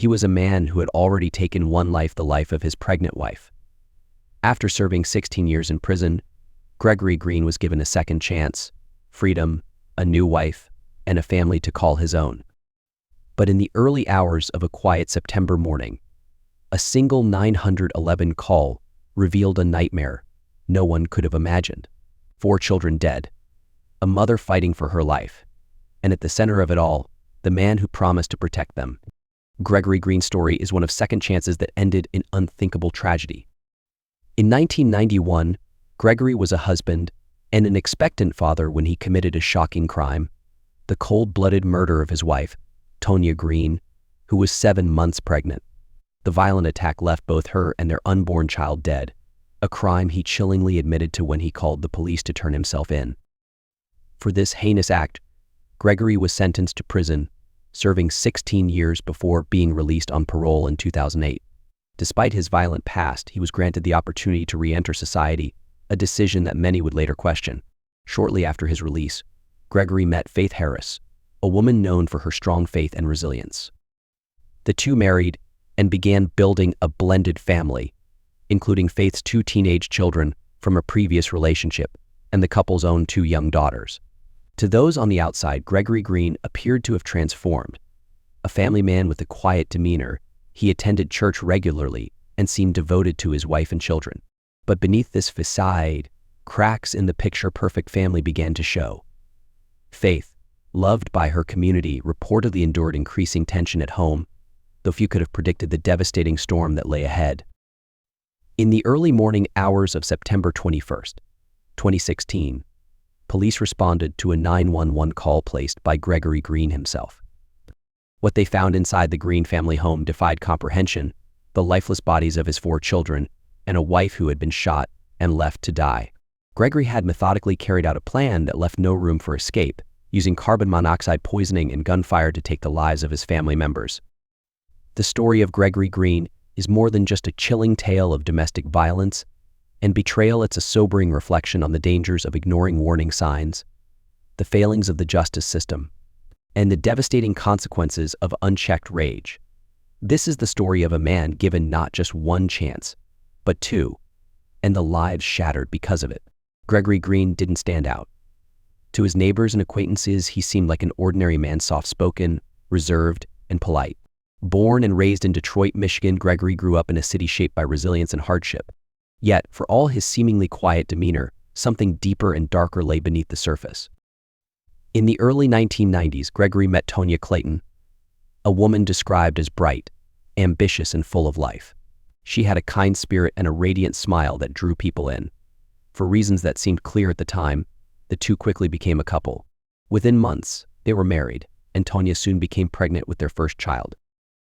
He was a man who had already taken one life, the life of his pregnant wife. After serving 16 years in prison, Gregory Green was given a second chance, freedom, a new wife, and a family to call his own. But in the early hours of a quiet September morning, a single 911 call revealed a nightmare no one could have imagined. 4 children dead, a mother fighting for her life, and at the center of it all, the man who promised to protect them. Gregory Green's story is one of second chances that ended in unthinkable tragedy. In 1991, Gregory was a husband and an expectant father when he committed a shocking crime, the cold-blooded murder of his wife, Tonya Green, who was 7 months pregnant. The violent attack left both her and their unborn child dead, a crime he chillingly admitted to when he called the police to turn himself in. For this heinous act, Gregory was sentenced to prison, serving 16 years before being released on parole in 2008. Despite his violent past, he was granted the opportunity to re-enter society, a decision that many would later question. Shortly after his release, Gregory met Faith Harris, a woman known for her strong faith and resilience. The two married and began building a blended family, including Faith's 2 teenage children from a previous relationship and the couple's own 2 young daughters. To those on the outside, Gregory Green appeared to have transformed. A family man with a quiet demeanor, he attended church regularly and seemed devoted to his wife and children. But beneath this facade, cracks in the picture-perfect family began to show. Faith, loved by her community, reportedly endured increasing tension at home, though few could have predicted the devastating storm that lay ahead. In the early morning hours of September 21st, 2016, police responded to a 911 call placed by Gregory Green himself. What they found inside the Green family home defied comprehension: the lifeless bodies of his 4 children and a wife who had been shot and left to die. Gregory had methodically carried out a plan that left no room for escape, using carbon monoxide poisoning and gunfire to take the lives of his family members. The story of Gregory Green is more than just a chilling tale of domestic violence and betrayal. It's a sobering reflection on the dangers of ignoring warning signs, the failings of the justice system, and the devastating consequences of unchecked rage. This is the story of a man given not just 1 chance, but 2, and the lives shattered because of it. Gregory Green didn't stand out. To his neighbors and acquaintances, he seemed like an ordinary man, soft-spoken, reserved, and polite. Born and raised in Detroit, Michigan, Gregory grew up in a city shaped by resilience and hardship. Yet, for all his seemingly quiet demeanor, something deeper and darker lay beneath the surface. In the early 1990s, Gregory met Tonya Clayton, a woman described as bright, ambitious, and full of life. She had a kind spirit and a radiant smile that drew people in. For reasons that seemed clear at the time, the two quickly became a couple. Within months, they were married, and Tonya soon became pregnant with their first child.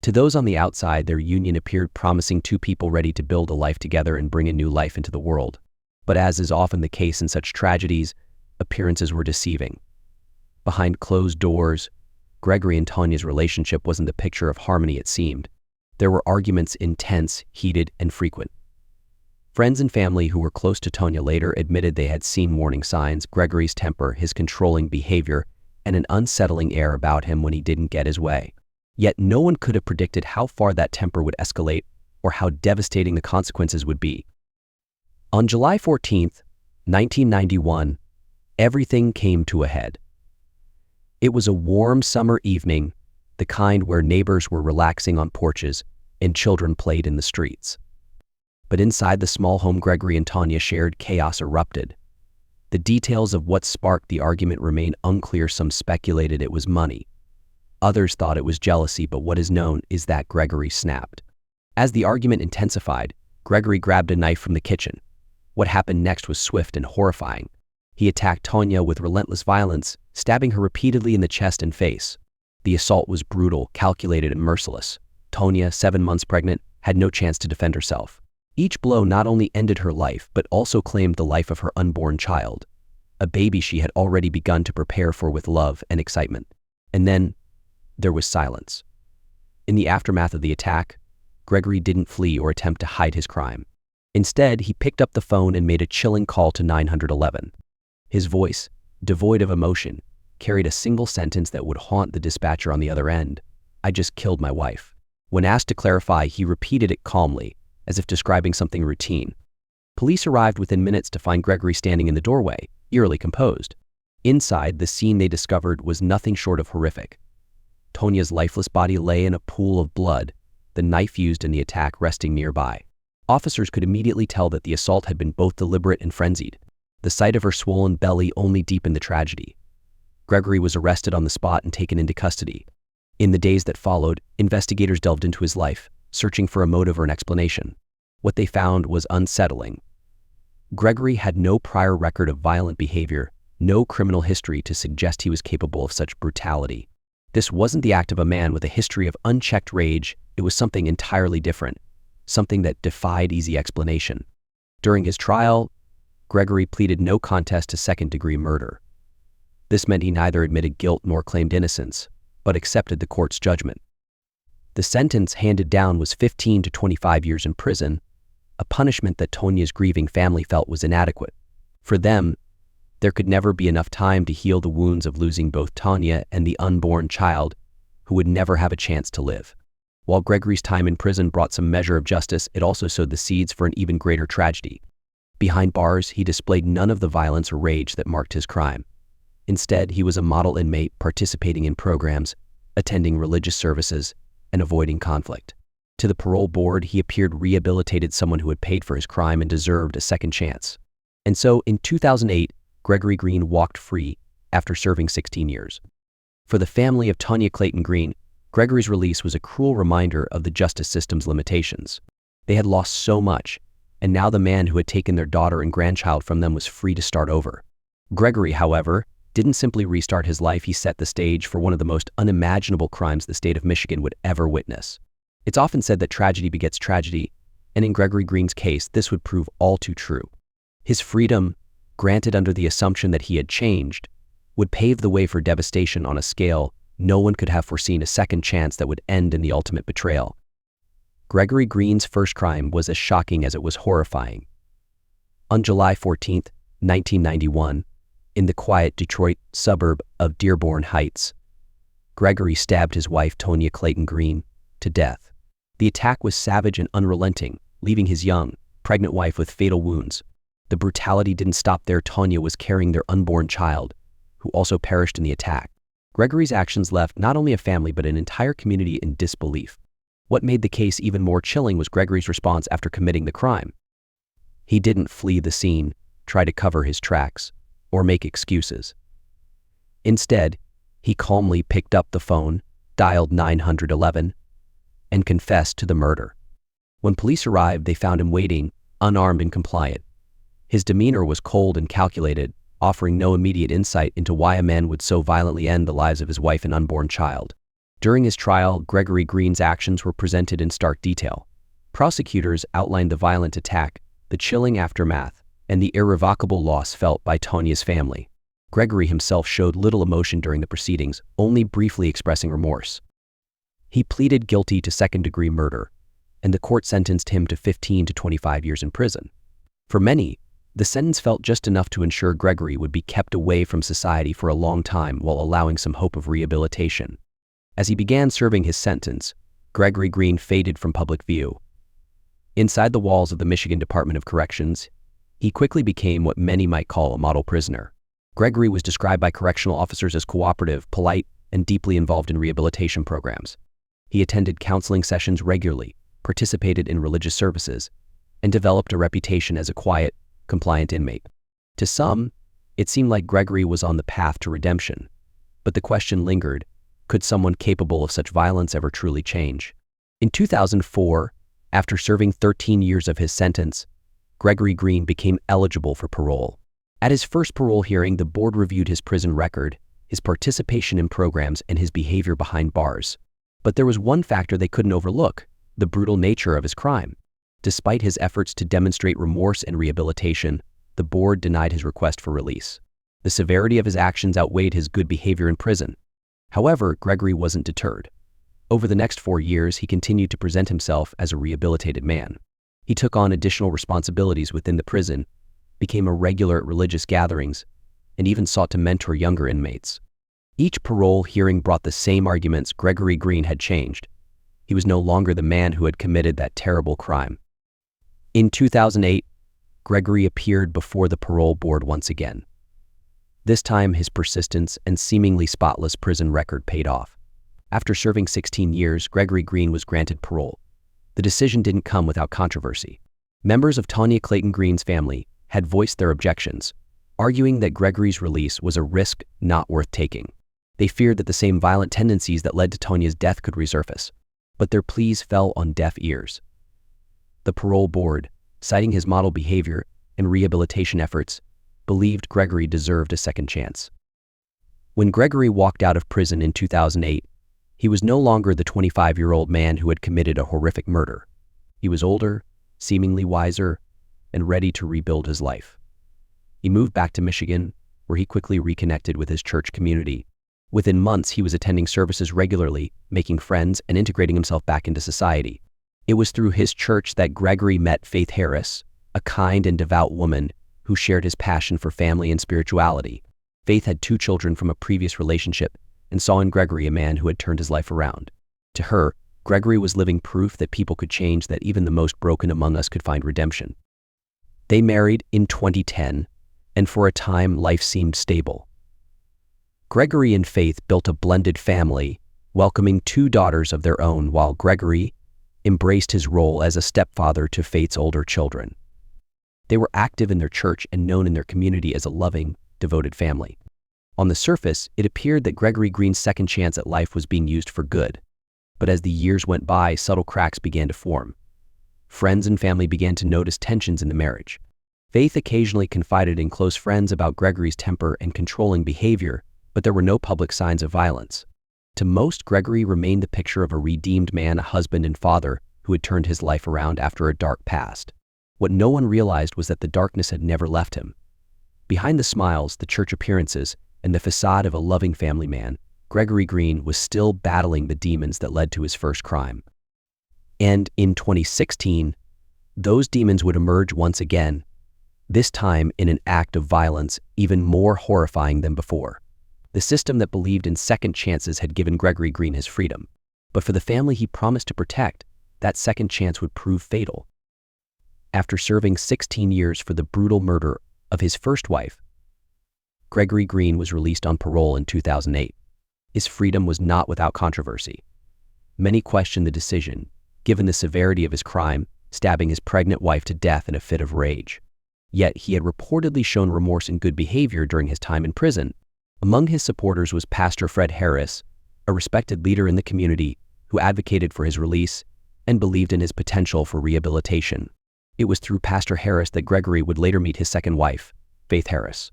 To those on the outside, their union appeared promising, 2 people ready to build a life together and bring a new life into the world. But as is often the case in such tragedies, appearances were deceiving. Behind closed doors, Gregory and Tonya's relationship wasn't the picture of harmony it seemed. There were arguments, intense, heated, and frequent. Friends and family who were close to Tonya later admitted they had seen warning signs: Gregory's temper, his controlling behavior, and an unsettling air about him when he didn't get his way. Yet no one could have predicted how far that temper would escalate or how devastating the consequences would be. On July 14th, 1991, everything came to a head. It was a warm summer evening, the kind where neighbors were relaxing on porches and children played in the streets. But inside the small home Gregory and Tonya shared, chaos erupted. The details of what sparked the argument remain unclear. Some speculated it was money. Others thought it was jealousy, but what is known is that Gregory snapped. As the argument intensified, Gregory grabbed a knife from the kitchen. What happened next was swift and horrifying. He attacked Tonya with relentless violence, stabbing her repeatedly in the chest and face. The assault was brutal, calculated, and merciless. Tonya, 7 months pregnant, had no chance to defend herself. Each blow not only ended her life, but also claimed the life of her unborn child, a baby she had already begun to prepare for with love and excitement. And then, there was silence. In the aftermath of the attack, Gregory didn't flee or attempt to hide his crime. Instead, he picked up the phone and made a chilling call to 911. His voice, devoid of emotion, carried a single sentence that would haunt the dispatcher on the other end: "I just killed my wife." When asked to clarify, he repeated it calmly, as if describing something routine. Police arrived within minutes to find Gregory standing in the doorway, eerily composed. Inside, the scene they discovered was nothing short of horrific. Tonia's lifeless body lay in a pool of blood, the knife used in the attack resting nearby. Officers could immediately tell that the assault had been both deliberate and frenzied. The sight of her swollen belly only deepened the tragedy. Gregory was arrested on the spot and taken into custody. In the days that followed, investigators delved into his life, searching for a motive or an explanation. What they found was unsettling. Gregory had no prior record of violent behavior, no criminal history to suggest he was capable of such brutality. This wasn't the act of a man with a history of unchecked rage, it was something entirely different, something that defied easy explanation. During his trial, Gregory pleaded no contest to second-degree murder. This meant he neither admitted guilt nor claimed innocence, but accepted the court's judgment. The sentence handed down was 15 to 25 years in prison, a punishment that Tonia's grieving family felt was inadequate. For them, there could never be enough time to heal the wounds of losing both Tonia and the unborn child, who would never have a chance to live. While Gregory's time in prison brought some measure of justice, it also sowed the seeds for an even greater tragedy. Behind bars, he displayed none of the violence or rage that marked his crime. Instead, he was a model inmate participating in programs, attending religious services, and avoiding conflict. To the parole board, he appeared rehabilitated, someone who had paid for his crime and deserved a second chance. And so, in 2008, Gregory Green walked free after serving 16 years. For the family of Tonia Clayton Green, Gregory's release was a cruel reminder of the justice system's limitations. They had lost so much, and now the man who had taken their daughter and grandchild from them was free to start over. Gregory, however, didn't simply restart his life, he set the stage for one of the most unimaginable crimes the state of Michigan would ever witness. It's often said that tragedy begets tragedy, and in Gregory Green's case, this would prove all too true. His freedom, granted under the assumption that he had changed, would pave the way for devastation on a scale no one could have foreseen, a second chance that would end in the ultimate betrayal. Gregory Green's first crime was as shocking as it was horrifying. On July 14, 1991, in the quiet Detroit suburb of Dearborn Heights, Gregory stabbed his wife, Tonia Clayton Green, to death. The attack was savage and unrelenting, leaving his young, pregnant wife with fatal wounds. The brutality didn't stop there. Tonia was carrying their unborn child, who also perished in the attack. Gregory's actions left not only a family but an entire community in disbelief. What made the case even more chilling was Gregory's response after committing the crime. He didn't flee the scene, try to cover his tracks, or make excuses. Instead, he calmly picked up the phone, dialed 911, and confessed to the murder. When police arrived, they found him waiting, unarmed and compliant. His demeanor was cold and calculated, offering no immediate insight into why a man would so violently end the lives of his wife and unborn child. During his trial, Gregory Green's actions were presented in stark detail. Prosecutors outlined the violent attack, the chilling aftermath, and the irrevocable loss felt by Tonia's family. Gregory himself showed little emotion during the proceedings, only briefly expressing remorse. He pleaded guilty to second-degree murder, and the court sentenced him to 15 to 25 years in prison. For many, the sentence felt just enough to ensure Gregory would be kept away from society for a long time while allowing some hope of rehabilitation. As he began serving his sentence, Gregory Green faded from public view. Inside the walls of the Michigan Department of Corrections, he quickly became what many might call a model prisoner. Gregory was described by correctional officers as cooperative, polite, and deeply involved in rehabilitation programs. He attended counseling sessions regularly, participated in religious services, and developed a reputation as a quiet, compliant inmate. To some, it seemed like Gregory was on the path to redemption, but the question lingered, could someone capable of such violence ever truly change? In 2004, after serving 13 years of his sentence, Gregory Green became eligible for parole. At his first parole hearing, the board reviewed his prison record, his participation in programs, and his behavior behind bars. But there was one factor they couldn't overlook: the brutal nature of his crime. Despite his efforts to demonstrate remorse and rehabilitation, the board denied his request for release. The severity of his actions outweighed his good behavior in prison. However, Gregory wasn't deterred. Over the next 4 years, he continued to present himself as a rehabilitated man. He took on additional responsibilities within the prison, became a regular at religious gatherings, and even sought to mentor younger inmates. Each parole hearing brought the same arguments: Gregory Green had changed. He was no longer the man who had committed that terrible crime. In 2008, Gregory appeared before the parole board once again. This time, his persistence and seemingly spotless prison record paid off. After serving 16 years, Gregory Green was granted parole. The decision didn't come without controversy. Members of Tanya Clayton Green's family had voiced their objections, arguing that Gregory's release was a risk not worth taking. They feared that the same violent tendencies that led to Tanya's death could resurface, but their pleas fell on deaf ears. The parole board, citing his model behavior and rehabilitation efforts, believed Gregory deserved a second chance. When Gregory walked out of prison in 2008, he was no longer the 25-year-old man who had committed a horrific murder. He was older, seemingly wiser, and ready to rebuild his life. He moved back to Michigan, where he quickly reconnected with his church community. Within months, he was attending services regularly, making friends, and integrating himself back into society. It was through his church that Gregory met Faith Harris, a kind and devout woman who shared his passion for family and spirituality. Faith had 2 children from a previous relationship and saw in Gregory a man who had turned his life around. To her, Gregory was living proof that people could change, that even the most broken among us could find redemption. They married in 2010, and for a time life seemed stable. Gregory and Faith built a blended family, welcoming 2 daughters of their own, while Gregory embraced his role as a stepfather to Faith's older children. They were active in their church and known in their community as a loving, devoted family. On the surface, it appeared that Gregory Green's second chance at life was being used for good. But as the years went by, subtle cracks began to form. Friends and family began to notice tensions in the marriage. Faith occasionally confided in close friends about Gregory's temper and controlling behavior, but there were no public signs of violence. To most, Gregory remained the picture of a redeemed man, a husband and father who had turned his life around after a dark past. What no one realized was that the darkness had never left him. Behind the smiles, the church appearances, and the facade of a loving family man, Gregory Green was still battling the demons that led to his first crime. And in 2016, those demons would emerge once again, this time in an act of violence even more horrifying than before. The system that believed in second chances had given Gregory Green his freedom, but for the family he promised to protect, that second chance would prove fatal. After serving 16 years for the brutal murder of his first wife, Gregory Green was released on parole in 2008. His freedom was not without controversy. Many questioned the decision, given the severity of his crime, stabbing his pregnant wife to death in a fit of rage. Yet he had reportedly shown remorse and good behavior during his time in prison. Among his supporters was Pastor Fred Harris, a respected leader in the community who advocated for his release and believed in his potential for rehabilitation. It was through Pastor Harris that Gregory would later meet his second wife, Faith Harris.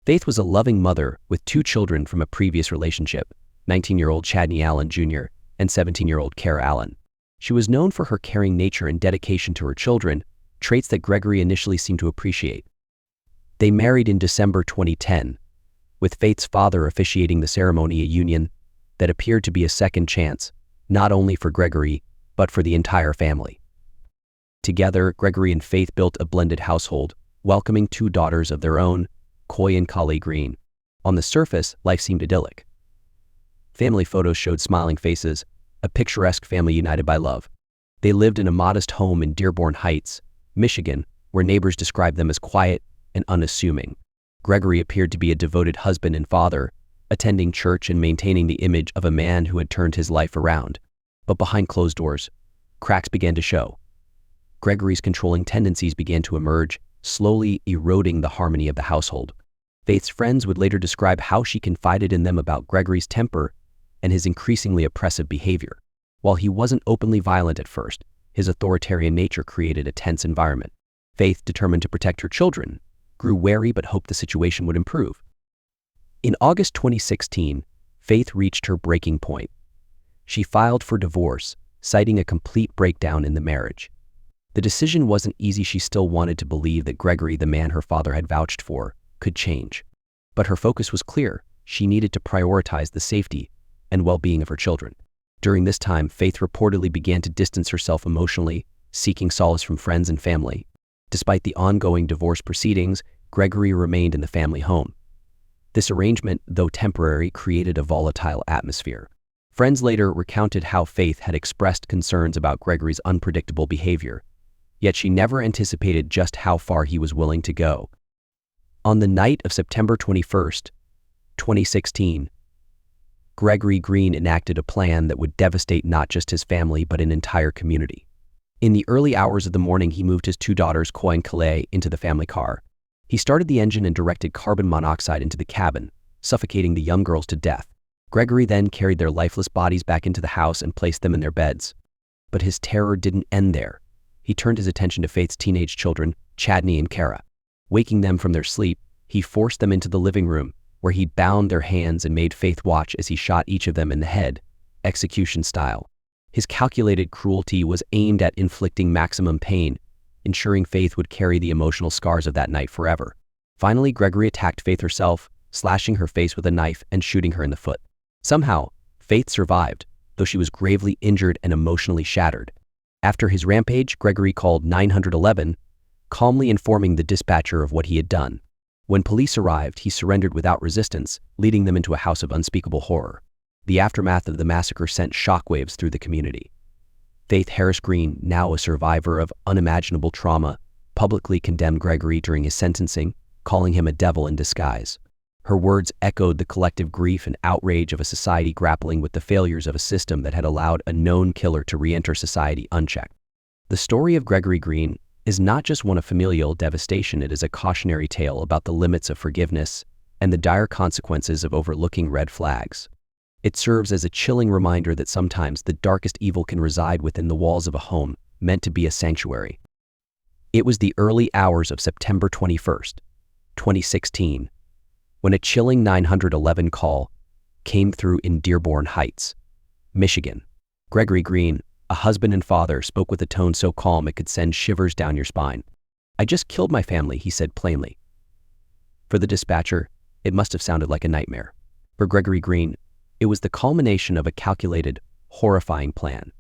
Faith was a loving mother with 2 children from a previous relationship, 19-year-old Chadney Allen Jr. and 17-year-old Kara Allen. She was known for her caring nature and dedication to her children, traits that Gregory initially seemed to appreciate. They married in December 2010, with Faith's father officiating the ceremony, a union that appeared to be a second chance, not only for Gregory, but for the entire family. Together, Gregory and Faith built a blended household, welcoming 2 daughters of their own, Coy and Collie Green. On the surface, life seemed idyllic. Family photos showed smiling faces, a picturesque family united by love. They lived in a modest home in Dearborn Heights, Michigan, where neighbors described them as quiet and unassuming. Gregory appeared to be a devoted husband and father, attending church and maintaining the image of a man who had turned his life around. But behind closed doors, cracks began to show. Gregory's controlling tendencies began to emerge, slowly eroding the harmony of the household. Faith's friends would later describe how she confided in them about Gregory's temper and his increasingly oppressive behavior. While he wasn't openly violent at first, his authoritarian nature created a tense environment. Faith, determined to protect her children, grew wary but hoped the situation would improve. In August 2016, Faith reached her breaking point. She filed for divorce, citing a complete breakdown in the marriage. The decision wasn't easy. She still wanted to believe that Gregory, the man her father had vouched for, could change. But her focus was clear. She needed to prioritize the safety and well-being of her children. During this time, Faith reportedly began to distance herself emotionally, seeking solace from friends and family. Despite the ongoing divorce proceedings, Gregory remained in the family home. This arrangement, though temporary, created a volatile atmosphere. Friends later recounted how Faith had expressed concerns about Gregory's unpredictable behavior, yet she never anticipated just how far he was willing to go. On the night of September 21st, 2016, Gregory Green enacted a plan that would devastate not just his family but an entire community. In the early hours of the morning, he moved his two daughters, Coy and Calais, into the family car. He started the engine and directed carbon monoxide into the cabin, suffocating the young girls to death. Gregory then carried their lifeless bodies back into the house and placed them in their beds. But his terror didn't end there. He turned his attention to Faith's teenage children, Chadney and Kara. Waking them from their sleep, he forced them into the living room, where he bound their hands and made Faith watch as he shot each of them in the head, execution style. His calculated cruelty was aimed at inflicting maximum pain, ensuring Faith would carry the emotional scars of that night forever. Finally, Gregory attacked Faith herself, slashing her face with a knife and shooting her in the foot. Somehow, Faith survived, though she was gravely injured and emotionally shattered. After his rampage, Gregory called 911, calmly informing the dispatcher of what he had done. When police arrived, he surrendered without resistance, leading them into a house of unspeakable horror. The aftermath of the massacre sent shockwaves through the community. Faith Harris Green, now a survivor of unimaginable trauma, publicly condemned Gregory during his sentencing, calling him a devil in disguise. Her words echoed the collective grief and outrage of a society grappling with the failures of a system that had allowed a known killer to re-enter society unchecked. The story of Gregory Green is not just one of familial devastation, it is a cautionary tale about the limits of forgiveness and the dire consequences of overlooking red flags. It serves as a chilling reminder that sometimes the darkest evil can reside within the walls of a home meant to be a sanctuary. It was the early hours of September 21st, 2016, when a chilling 911 call came through in Dearborn Heights, Michigan. Gregory Green, a husband and father, spoke with a tone so calm it could send shivers down your spine. "I just killed my family," he said plainly. For the dispatcher, it must have sounded like a nightmare. For Gregory Green, it was the culmination of a calculated, horrifying plan.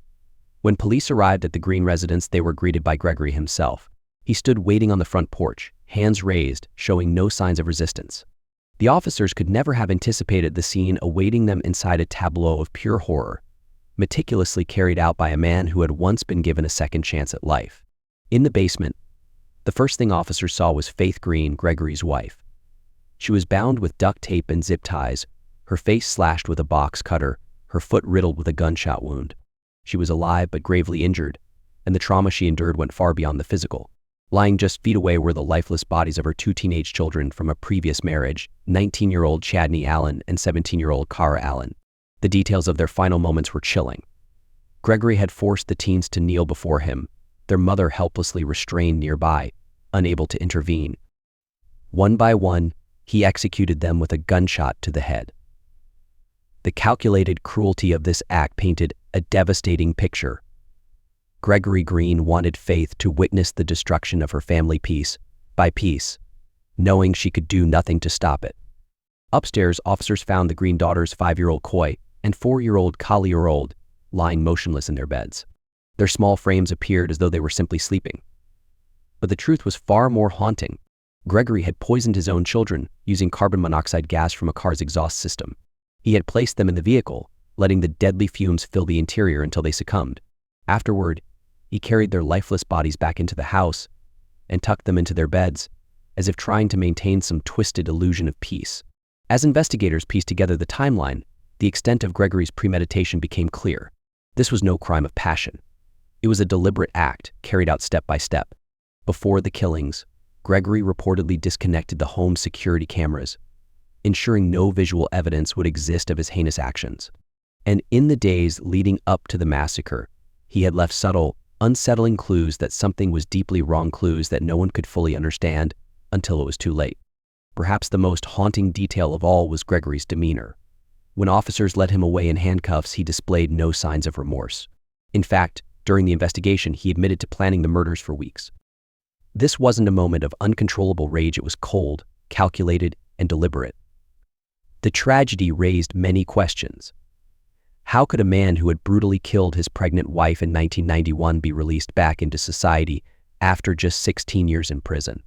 When police arrived at the Green residence, they were greeted by Gregory himself. He stood waiting on the front porch, hands raised, showing no signs of resistance. The officers could never have anticipated the scene awaiting them inside a tableau of pure horror, meticulously carried out by a man who had once been given a second chance at life. In the basement, the first thing officers saw was Faith Green, Gregory's wife. She was bound with duct tape and zip ties, her face slashed with a box cutter, her foot riddled with a gunshot wound. She was alive but gravely injured, and the trauma she endured went far beyond the physical. Lying just feet away were the lifeless bodies of her two teenage children from a previous marriage, 19-year-old Chadney Allen and 17-year-old Kara Allen. The details of their final moments were chilling. Gregory had forced the teens to kneel before him, their mother helplessly restrained nearby, unable to intervene. One by one, he executed them with a gunshot to the head. The calculated cruelty of this act painted a devastating picture. Gregory Green wanted Faith to witness the destruction of her family piece by piece, knowing she could do nothing to stop it. Upstairs, officers found the Green daughters, 5-year-old Coy and 4-year-old Callie lying motionless in their beds. Their small frames appeared as though they were simply sleeping. But the truth was far more haunting. Gregory had poisoned his own children using carbon monoxide gas from a car's exhaust system. He had placed them in the vehicle, letting the deadly fumes fill the interior until they succumbed. Afterward, he carried their lifeless bodies back into the house and tucked them into their beds, as if trying to maintain some twisted illusion of peace. As investigators pieced together the timeline, the extent of Gregory's premeditation became clear. This was no crime of passion. It was a deliberate act, carried out step by step. Before the killings, Gregory reportedly disconnected the home's security cameras, ensuring no visual evidence would exist of his heinous actions. And in the days leading up to the massacre, he had left subtle, unsettling clues that something was deeply wrong, clues that no one could fully understand until it was too late. Perhaps the most haunting detail of all was Gregory's demeanor. When officers led him away in handcuffs, he displayed no signs of remorse. In fact, during the investigation, he admitted to planning the murders for weeks. This wasn't a moment of uncontrollable rage, it was cold, calculated, and deliberate. The tragedy raised many questions. How could a man who had brutally killed his pregnant wife in 1991 be released back into society after just 16 years in prison?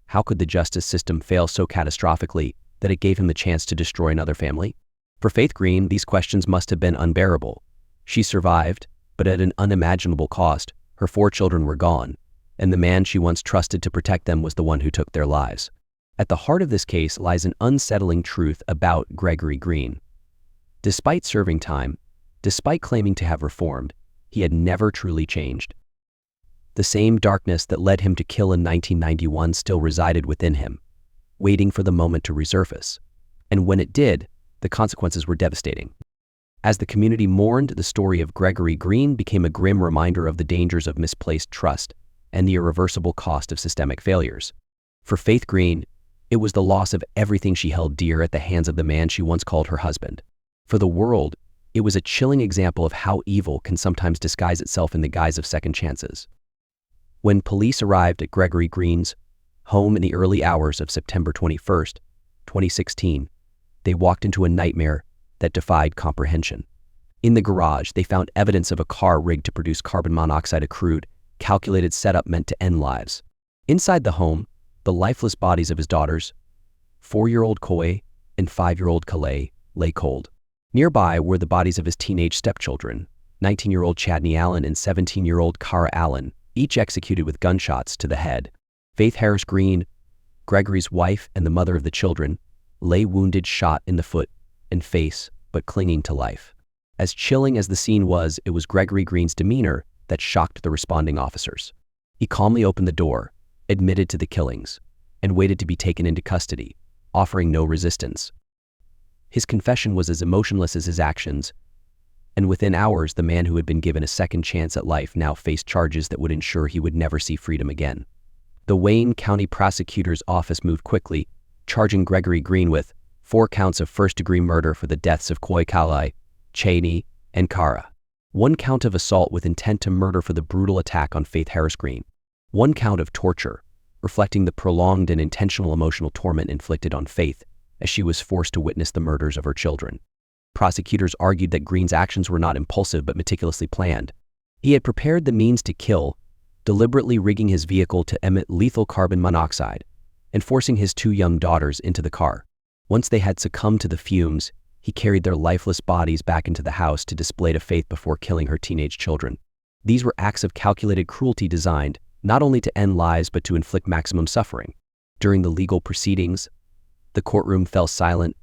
How could the justice system fail so catastrophically that it gave him the chance to destroy another family? For Faith Green, these questions must have been unbearable. She survived, but at an unimaginable cost. Her 4 children were gone, and the man she once trusted to protect them was the one who took their lives. At the heart of this case lies an unsettling truth about Gregory Green. Despite serving time, despite claiming to have reformed, he had never truly changed. The same darkness that led him to kill in 1991 still resided within him, waiting for the moment to resurface. And when it did, the consequences were devastating. As the community mourned, the story of Gregory Green became a grim reminder of the dangers of misplaced trust and the irreversible cost of systemic failures. For Faith Green, it was the loss of everything she held dear at the hands of the man she once called her husband. For the world, it was a chilling example of how evil can sometimes disguise itself in the guise of second chances. When police arrived at Gregory Green's home in the early hours of September 21, 2016, they walked into a nightmare that defied comprehension. In the garage, they found evidence of a car rigged to produce carbon monoxide, a crude, calculated setup meant to end lives. Inside the home, the lifeless bodies of his daughters, 4-year-old Koi and 5-year-old Kalei, lay cold. Nearby were the bodies of his teenage stepchildren, 19-year-old Chadney Allen and 17-year-old Cara Allen, each executed with gunshots to the head. Faith Harris Green, Gregory's wife and the mother of the children, lay wounded, shot in the foot and face, but clinging to life. As chilling as the scene was, it was Gregory Green's demeanor that shocked the responding officers. He calmly opened the door, admitted to the killings, and waited to be taken into custody, offering no resistance. His confession was as emotionless as his actions, and within hours the man who had been given a second chance at life now faced charges that would ensure he would never see freedom again. The Wayne County Prosecutor's Office moved quickly, charging Gregory Green with 4 counts of first-degree murder for the deaths of Koi, Kalei, Cheney, and Cara, 1 count of assault with intent to murder for the brutal attack on Faith Harris Green, 1 count of torture, reflecting the prolonged and intentional emotional torment inflicted on Faith as she was forced to witness the murders of her children. Prosecutors argued that Green's actions were not impulsive but meticulously planned. He had prepared the means to kill, deliberately rigging his vehicle to emit lethal carbon monoxide and forcing his 2 young daughters into the car. Once they had succumbed to the fumes, he carried their lifeless bodies back into the house to display to Faith before killing her teenage children. These were acts of calculated cruelty designed not only to end lives but to inflict maximum suffering. During the legal proceedings, the courtroom fell silent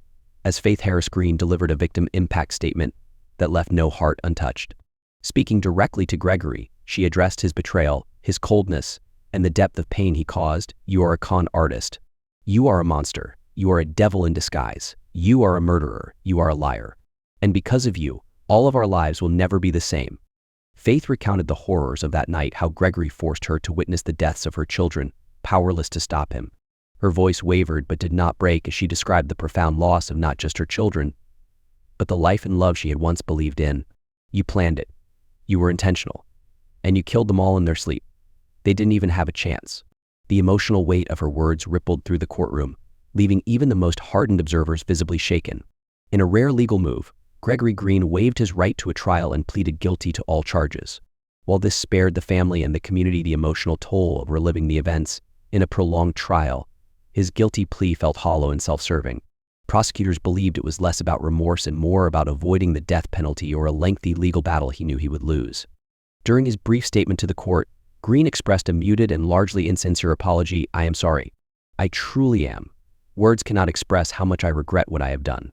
as Faith Harris Green delivered a victim impact statement that left no heart untouched. Speaking directly to Gregory, she addressed his betrayal, his coldness, and the depth of pain he caused. "You are a con artist. You are a monster. You are a devil in disguise. You are a murderer. You are a liar. And because of you, all of our lives will never be the same." Faith recounted the horrors of that night, how Gregory forced her to witness the deaths of her children, powerless to stop him. Her voice wavered but did not break as she described the profound loss of not just her children, but the life and love she had once believed in. "You planned it. You were intentional. And you killed them all in their sleep. They didn't even have a chance." The emotional weight of her words rippled through the courtroom, leaving even the most hardened observers visibly shaken. In a rare legal move, Gregory Green waived his right to a trial and pleaded guilty to all charges. While this spared the family and the community the emotional toll of reliving the events in a prolonged trial, his guilty plea felt hollow and self-serving. Prosecutors believed it was less about remorse and more about avoiding the death penalty or a lengthy legal battle he knew he would lose. During his brief statement to the court, Green expressed a muted and largely insincere apology. "I am sorry. I truly am. Words cannot express how much I regret what I have done."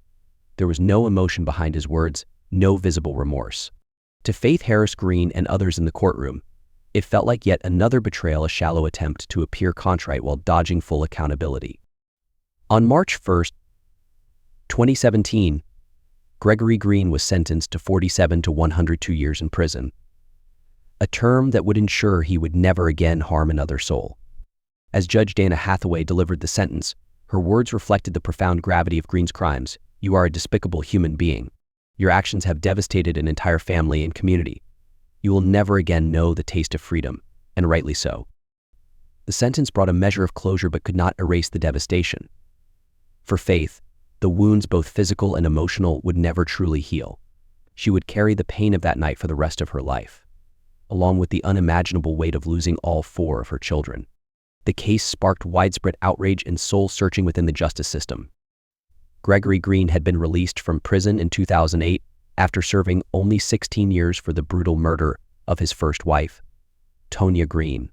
There was no emotion behind his words, no visible remorse. To Faith Harris Green and others in the courtroom, it felt like yet another betrayal, a shallow attempt to appear contrite while dodging full accountability. On March 1, 2017, Gregory Green was sentenced to 47 to 102 years in prison, a term that would ensure he would never again harm another soul. As Judge Dana Hathaway delivered the sentence, her words reflected the profound gravity of Green's crimes. "You are a despicable human being. Your actions have devastated an entire family and community. You will never again know the taste of freedom," and rightly so. The sentence brought a measure of closure but could not erase the devastation. For Faith, the wounds, both physical and emotional, would never truly heal. She would carry the pain of that night for the rest of her life, along with the unimaginable weight of losing all 4 of her children. The case sparked widespread outrage and soul-searching within the justice system. Gregory Green had been released from prison in 2008 after serving only 16 years for the brutal murder of his first wife, Tonya Green.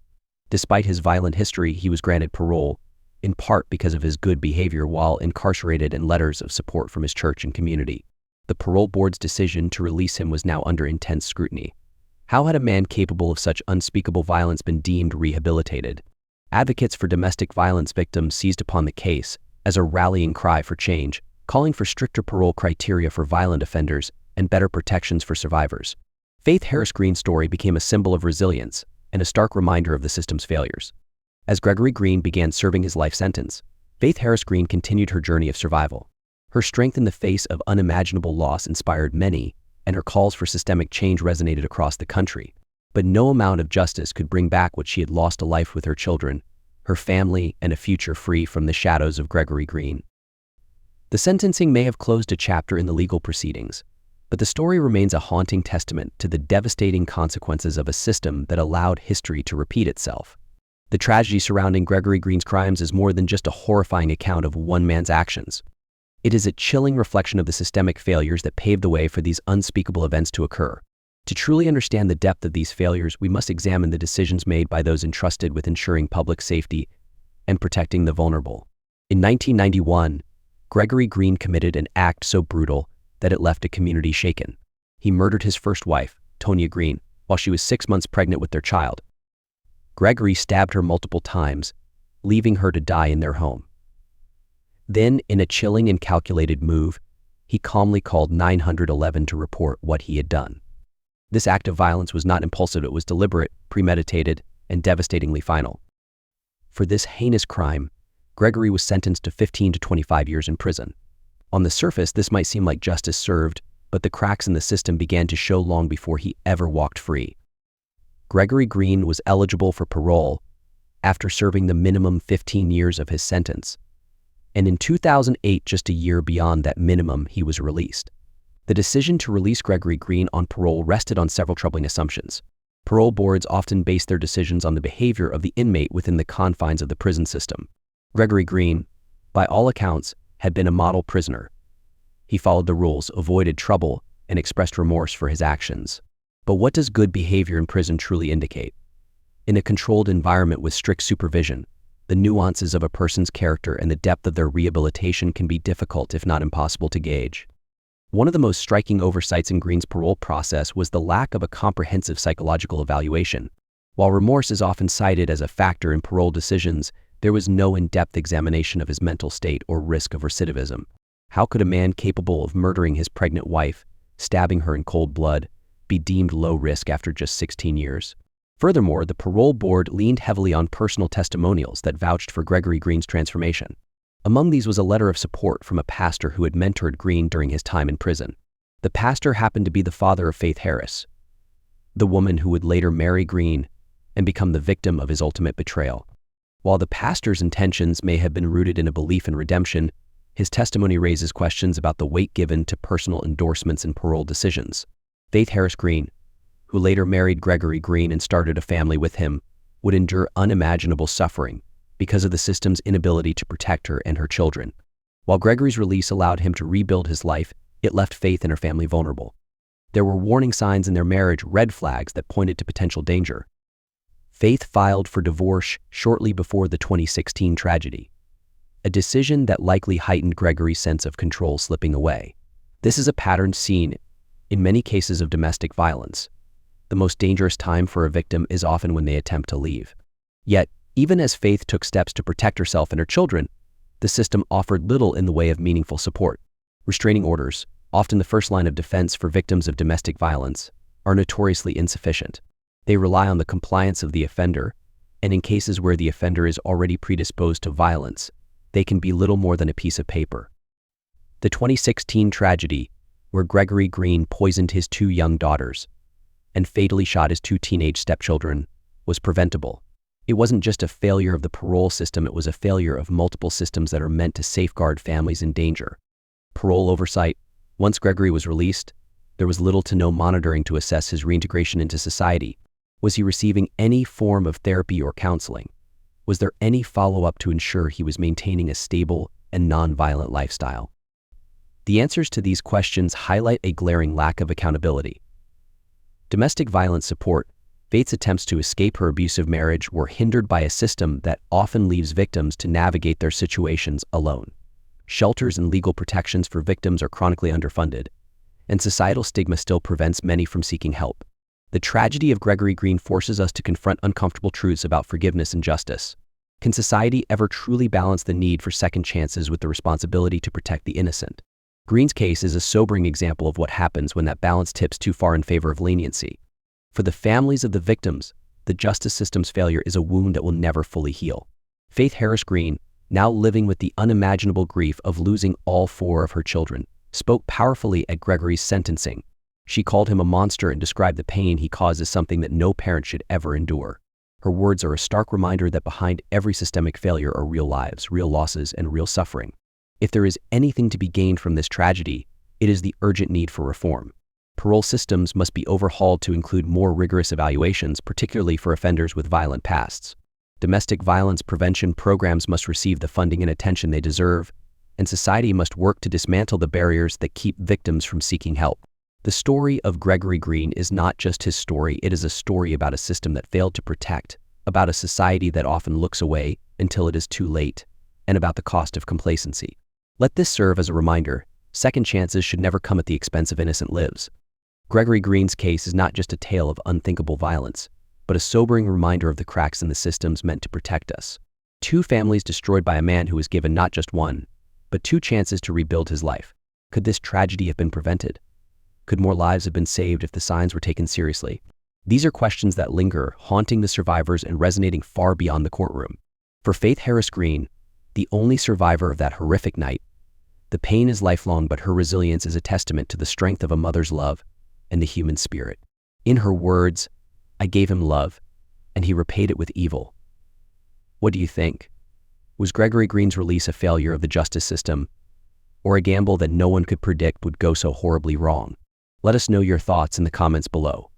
Despite his violent history, he was granted parole, in part because of his good behavior while incarcerated and letters of support from his church and community. The parole board's decision to release him was now under intense scrutiny. How had a man capable of such unspeakable violence been deemed rehabilitated? Advocates for domestic violence victims seized upon the case as a rallying cry for change, calling for stricter parole criteria for violent offenders and better protections for survivors. Faith Harris Green's story became a symbol of resilience and a stark reminder of the system's failures. As Gregory Green began serving his life sentence, Faith Harris Green continued her journey of survival. Her strength in the face of unimaginable loss inspired many, and her calls for systemic change resonated across the country. But no amount of justice could bring back what she had lost: a life with her children, her family, and a future free from the shadows of Gregory Green. The sentencing may have closed a chapter in the legal proceedings, but the story remains a haunting testament to the devastating consequences of a system that allowed history to repeat itself. The tragedy surrounding Gregory Green's crimes is more than just a horrifying account of one man's actions. It is a chilling reflection of the systemic failures that paved the way for these unspeakable events to occur. To truly understand the depth of these failures, we must examine the decisions made by those entrusted with ensuring public safety and protecting the vulnerable. In 1991, Gregory Green committed an act so brutal that it left a community shaken. He murdered his first wife, Tonya Green, while she was 6 months pregnant with their child. Gregory stabbed her multiple times, leaving her to die in their home. Then, in a chilling and calculated move, he calmly called 911 to report what he had done. This act of violence was not impulsive, it was deliberate, premeditated, and devastatingly final. For this heinous crime, Gregory was sentenced to 15 to 25 years in prison. On the surface, this might seem like justice served, but the cracks in the system began to show long before he ever walked free. Gregory Green was eligible for parole after serving the minimum 15 years of his sentence, and in 2008, just a year beyond that minimum, he was released. The decision to release Gregory Green on parole rested on several troubling assumptions. Parole boards often base their decisions on the behavior of the inmate within the confines of the prison system. Gregory Green, by all accounts, had been a model prisoner. He followed the rules, avoided trouble, and expressed remorse for his actions. But what does good behavior in prison truly indicate? In a controlled environment with strict supervision, the nuances of a person's character and the depth of their rehabilitation can be difficult, if not impossible, to gauge. One of the most striking oversights in Green's parole process was the lack of a comprehensive psychological evaluation. While remorse is often cited as a factor in parole decisions, there was no in-depth examination of his mental state or risk of recidivism. How could a man capable of murdering his pregnant wife, stabbing her in cold blood, be deemed low risk after just 16 years? Furthermore, the parole board leaned heavily on personal testimonials that vouched for Gregory Green's transformation. Among these was a letter of support from a pastor who had mentored Green during his time in prison. The pastor happened to be the father of Faith Harris, the woman who would later marry Green and become the victim of his ultimate betrayal. While the pastor's intentions may have been rooted in a belief in redemption, his testimony raises questions about the weight given to personal endorsements in parole decisions. Faith Harris Green, who later married Gregory Green and started a family with him, would endure unimaginable suffering because of the system's inability to protect her and her children. While Gregory's release allowed him to rebuild his life, it left Faith and her family vulnerable. There were warning signs in their marriage, red flags that pointed to potential danger. Faith filed for divorce shortly before the 2016 tragedy, a decision that likely heightened Gregory's sense of control slipping away. This is a pattern seen in many cases of domestic violence. The most dangerous time for a victim is often when they attempt to leave. Yet, even as Faith took steps to protect herself and her children, the system offered little in the way of meaningful support. Restraining orders, often the first line of defense for victims of domestic violence, are notoriously insufficient. They rely on the compliance of the offender, and in cases where the offender is already predisposed to violence, they can be little more than a piece of paper. The 2016 tragedy, where Gregory Green poisoned his 2 young daughters and fatally shot his 2 teenage stepchildren, was preventable. It wasn't just a failure of the parole system, it was a failure of multiple systems that are meant to safeguard families in danger. Parole oversight. Once Gregory was released, there was little to no monitoring to assess his reintegration into society. Was he receiving any form of therapy or counseling? Was there any follow-up to ensure he was maintaining a stable and non-violent lifestyle? The answers to these questions highlight a glaring lack of accountability. Domestic violence support. Faith's attempts to escape her abusive marriage were hindered by a system that often leaves victims to navigate their situations alone. Shelters and legal protections for victims are chronically underfunded, and societal stigma still prevents many from seeking help. The tragedy of Gregory Green forces us to confront uncomfortable truths about forgiveness and justice. Can society ever truly balance the need for second chances with the responsibility to protect the innocent? Green's case is a sobering example of what happens when that balance tips too far in favor of leniency. For the families of the victims, the justice system's failure is a wound that will never fully heal. Faith Harris Green, now living with the unimaginable grief of losing all 4 of her children, spoke powerfully at Gregory's sentencing. She called him a monster and described the pain he caused as something that no parent should ever endure. Her words are a stark reminder that behind every systemic failure are real lives, real losses, and real suffering. If there is anything to be gained from this tragedy, it is the urgent need for reform. Parole systems must be overhauled to include more rigorous evaluations, particularly for offenders with violent pasts. Domestic violence prevention programs must receive the funding and attention they deserve, and society must work to dismantle the barriers that keep victims from seeking help. The story of Gregory Green is not just his story, it is a story about a system that failed to protect, about a society that often looks away until it is too late, and about the cost of complacency. Let this serve as a reminder: second chances should never come at the expense of innocent lives. Gregory Green's case is not just a tale of unthinkable violence, but a sobering reminder of the cracks in the systems meant to protect us. 2 families destroyed by a man who was given not just 1, but 2 chances to rebuild his life. Could this tragedy have been prevented? Could more lives have been saved if the signs were taken seriously? These are questions that linger, haunting the survivors and resonating far beyond the courtroom. For Faith Harris Green, the only survivor of that horrific night, the pain is lifelong, but her resilience is a testament to the strength of a mother's love and the human spirit. In her words, "I gave him love, and he repaid it with evil." What do you think? Was Gregory Green's release a failure of the justice system, or a gamble that no one could predict would go so horribly wrong? Let us know your thoughts in the comments below.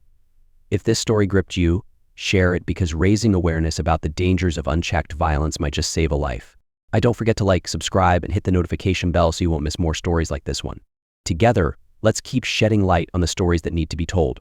If this story gripped you, share it, because raising awareness about the dangers of unchecked violence might just save a life. Don't forget to like, subscribe, and hit the notification bell so you won't miss more stories like this one. Together, let's keep shedding light on the stories that need to be told.